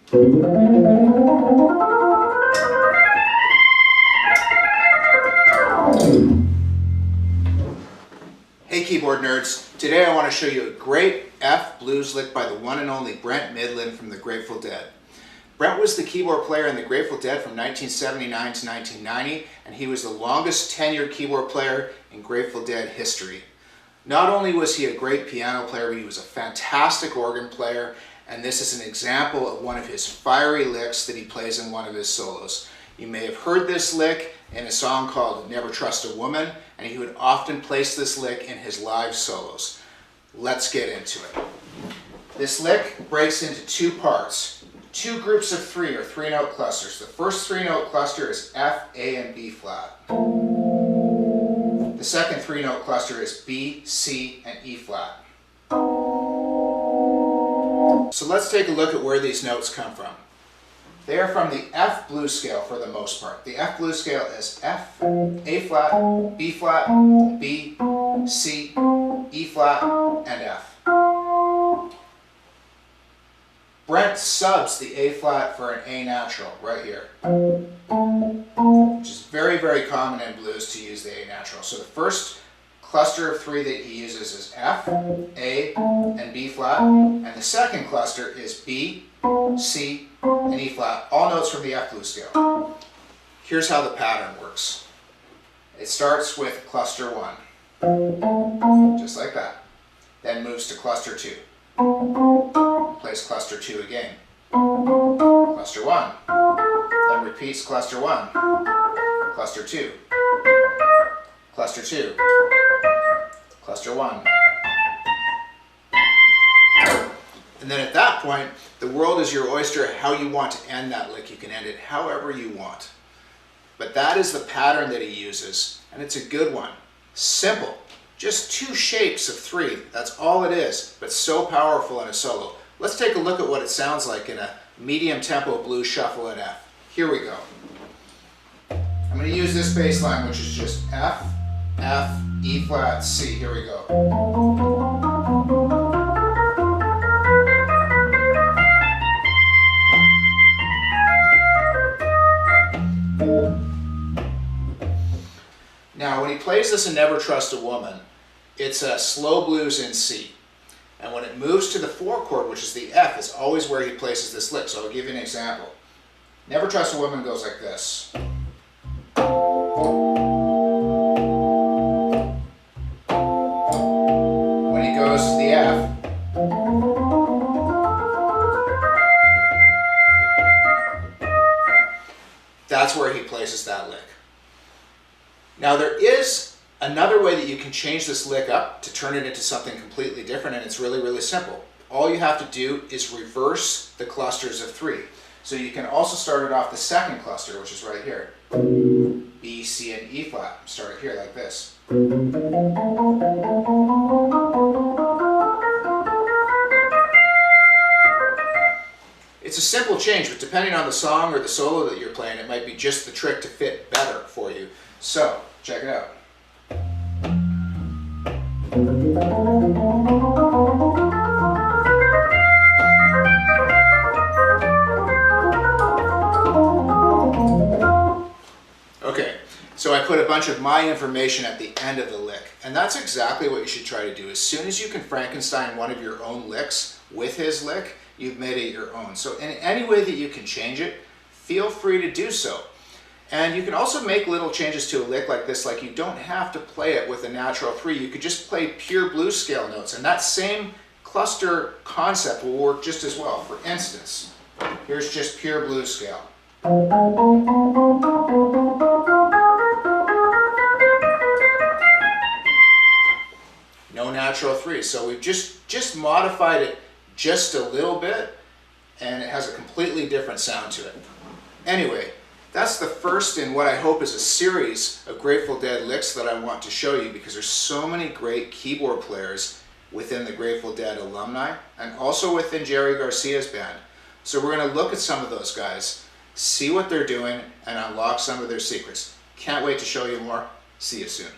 Hey keyboard nerds, today I want to show you a great F blues lick by the one and only Brent Mydland from the Grateful Dead. Brent was the keyboard player in the Grateful Dead from 1979 to 1990, and he was the longest tenured keyboard player in Grateful Dead history. Not only was he a great piano player, but he was a fantastic organ player, and this is an example of one of his fiery licks that he plays in one of his solos. You may have heard this lick in a song called Never Trust a Woman, and he would often place this lick in his live solos. Let's get into it. This lick breaks into two parts. Two groups of three, or three-note clusters. The first three-note cluster is F, A, and B flat. The second three-note cluster is B, C, and E flat. So let's take a look at where these notes come from. They are from the F blues scale for the most part. The F blues scale is F, A flat, B flat, B, C, E flat, and F. Brent subs the A flat for an A natural right here, which is very, very common in blues to use the A natural. So the first cluster of three that he uses is F, A, and B flat, and the second cluster is B, C, and E flat, all notes from the F blues scale. Here's how the pattern works. It starts with cluster 1, just like that, then moves to cluster 2. Plays cluster 2 again. Cluster 1. Then repeats cluster 1. Cluster 2. Cluster 2. Cluster 1. And then at that point, the world is your oyster how you want to end that lick. You can end it however you want. But that is the pattern that he uses, and it's a good one. Simple. Just two shapes of three, that's all it is, but so powerful in a solo. Let's take a look at what it sounds like in a medium tempo blues shuffle in F. Here we go. I'm going to use this bass line, which is just F, F, E flat, C. Here we go. Now, when he plays this in Never Trust a Woman, it's a slow blues in C. And when it moves to the 4 chord, which is the F, is always where he places this lick. So I'll give you an example. Never Trust a Woman goes like this. When he goes to the F, that's where he places that lick. Now there is another way that you can change this lick up to turn it into something completely different, and it's really, really simple. All you have to do is reverse the clusters of 3. So you can also start it off the second cluster, which is right here. B, C, and E flat. Start it here like this. It's a simple change, but depending on the song or the solo that you're playing, it might be just the trick to fit better for you. So, check it out. Okay, so I put a bunch of my information at the end of the lick, and that's exactly what you should try to do. As soon as you can Frankenstein one of your own licks with his lick, you've made it your own. So in any way that you can change it, feel free to do so. And you can also make little changes to a lick like this, like you don't have to play it with a natural 3. You could just play pure blues scale notes, and that same cluster concept will work just as well. For instance, here's just pure blues scale. No natural 3. So we've just modified it just a little bit, and it has a completely different sound to it. Anyway, that's the first in what I hope is a series of Grateful Dead licks that I want to show you, because there's so many great keyboard players within the Grateful Dead alumni and also within Jerry Garcia's band. So we're going to look at some of those guys, see what they're doing, and unlock some of their secrets. Can't wait to show you more. See you soon.